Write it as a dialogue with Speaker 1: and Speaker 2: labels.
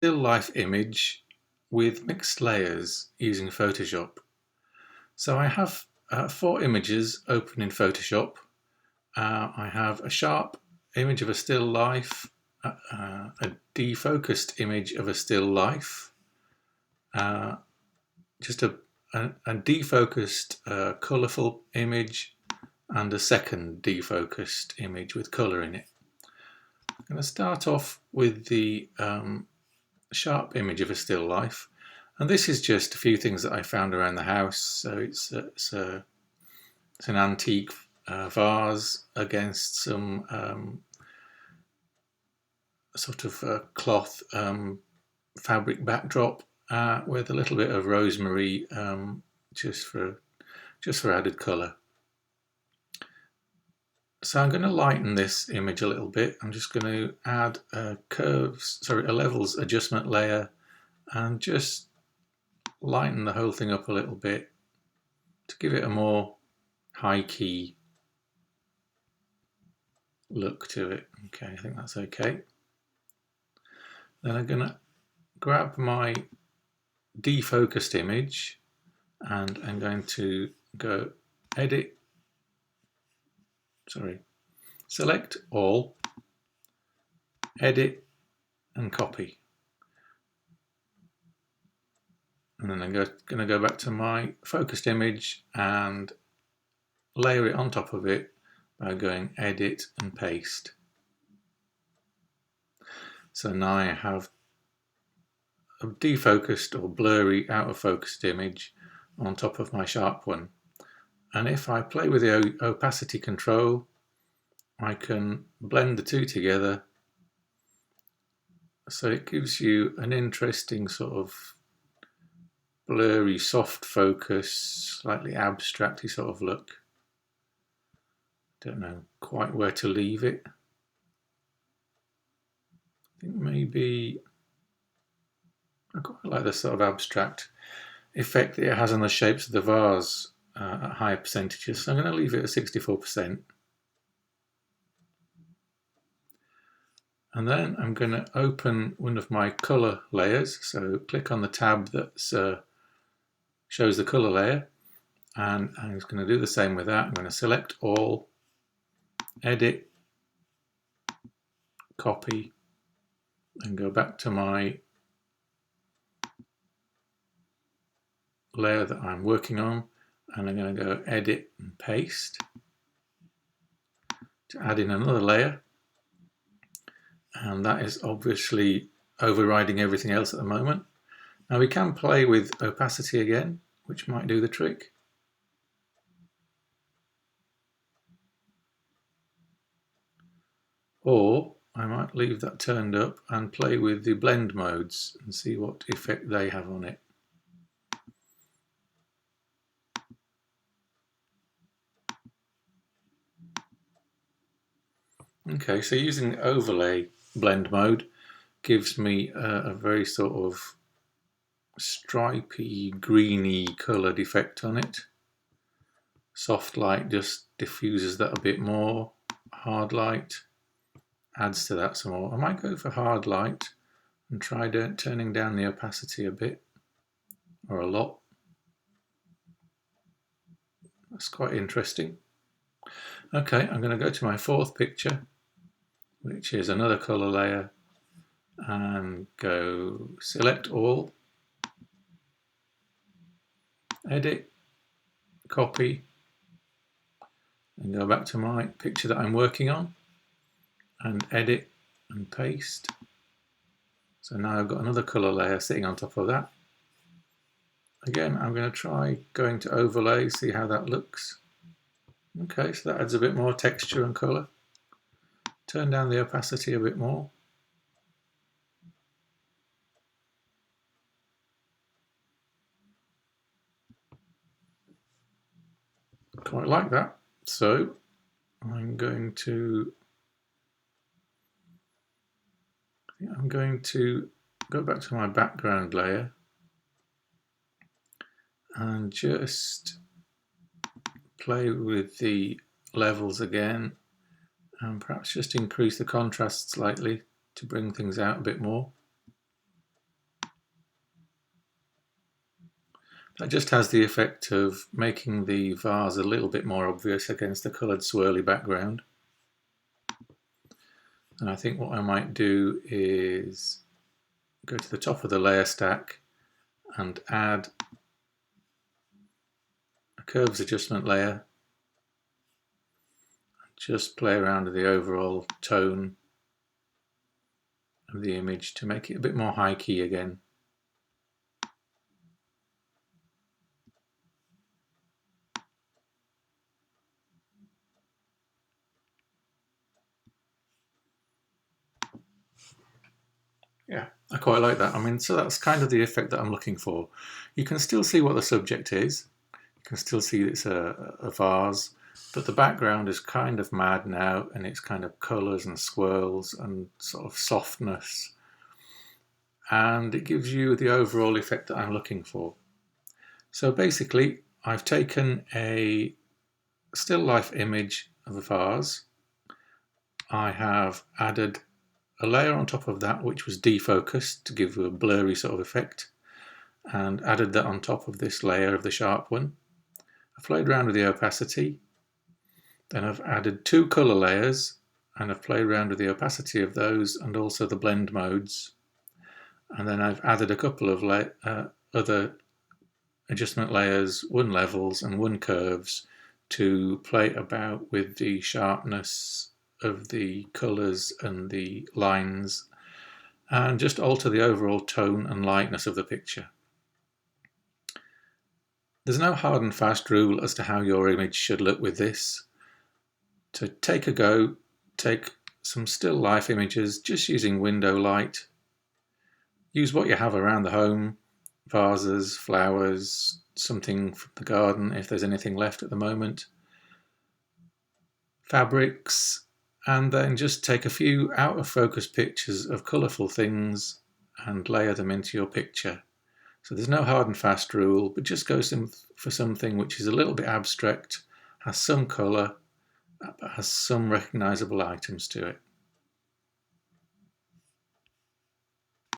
Speaker 1: still life image with mixed layers using Photoshop. So I have 4 images open in Photoshop. I have a sharp image of a still life, a defocused image of a still life, just a defocused colourful image, and a second defocused image with colour in it. I'm going to start off with the sharp image of a still life, and this is just a few things that I found around the house. So it's an antique vase against some sort of cloth fabric backdrop with a little bit of rosemary just for added colour. So I'm going to lighten this image a little bit. I'm just going to add a levels adjustment layer and just lighten the whole thing up a little bit to give it a more high key look to it. Okay, I think that's okay. Then I'm going to grab my defocused image and I'm going to go select all, edit and copy. And then I'm going to go back to my focused image and layer it on top of it by going edit and paste. So now I have a defocused or blurry out of focused image on top of my sharp one. And if I play with the opacity control, I can blend the two together so it gives you an interesting sort of blurry, soft focus, slightly abstracty sort of look. Don't know quite where to leave it. I think maybe I quite like the sort of abstract effect that it has on the shapes of the vase at higher percentages. So I'm going to leave it at 64%. And then I'm going to open one of my colour layers. So click on the tab that shows the colour layer. And I'm just going to do the same with that. I'm going to select all, edit, copy, and go back to my layer that I'm working on. And I'm going to go edit and paste to add in another layer. And that is obviously overriding everything else at the moment. Now we can play with opacity again, which might do the trick. Or I might leave that turned up and play with the blend modes and see what effect they have on it. Okay, so using the overlay blend mode gives me a very sort of stripy, greeny coloured effect on it. Soft light just diffuses that a bit more. Hard light adds to that some more. I might go for hard light and try turning down the opacity a bit, or a lot. That's quite interesting. Okay, I'm going to go to my fourth picture, which is another colour layer, and go select all, edit, copy, and go back to my picture that I'm working on and edit and paste. So now I've got another colour layer sitting on top of that. Again, I'm going to try going to overlay, see how that looks. Okay, so that adds a bit more texture and colour. Turn down the opacity a bit more. Quite like that. So I'm going to go back to my background layer and just play with the levels again and perhaps just increase the contrast slightly to bring things out a bit more. That just has the effect of making the vase a little bit more obvious against the coloured swirly background. And I think what I might do is go to the top of the layer stack and add a curves adjustment layer. Just play around with the overall tone of the image to make it a bit more high key again. Yeah, I quite like that. I mean, so that's kind of the effect that I'm looking for. You can still see what the subject is. You can still see it's a vase, but the background is kind of mad now, and it's kind of colours and swirls and sort of softness. And it gives you the overall effect that I'm looking for. So basically, I've taken a still life image of a vase. I have added a layer on top of that which was defocused to give a blurry sort of effect, and added that on top of this layer of the sharp one. I've played around with the opacity, then I've added two colour layers and I've played around with the opacity of those and also the blend modes, and then I've added a couple of other adjustment layers, one levels and one curves, to play about with the sharpness of the colours and the lines and just alter the overall tone and lightness of the picture. There's no hard and fast rule as to how your image should look with this. To take a go, take some still life images just using window light. Use what you have around the home, vases, flowers, something from the garden if there's anything left at the moment, fabrics, and then just take a few out of focus pictures of colourful things and layer them into your picture. So there's no hard and fast rule, but just go for something which is a little bit abstract, has some colour, but has some recognisable items to it.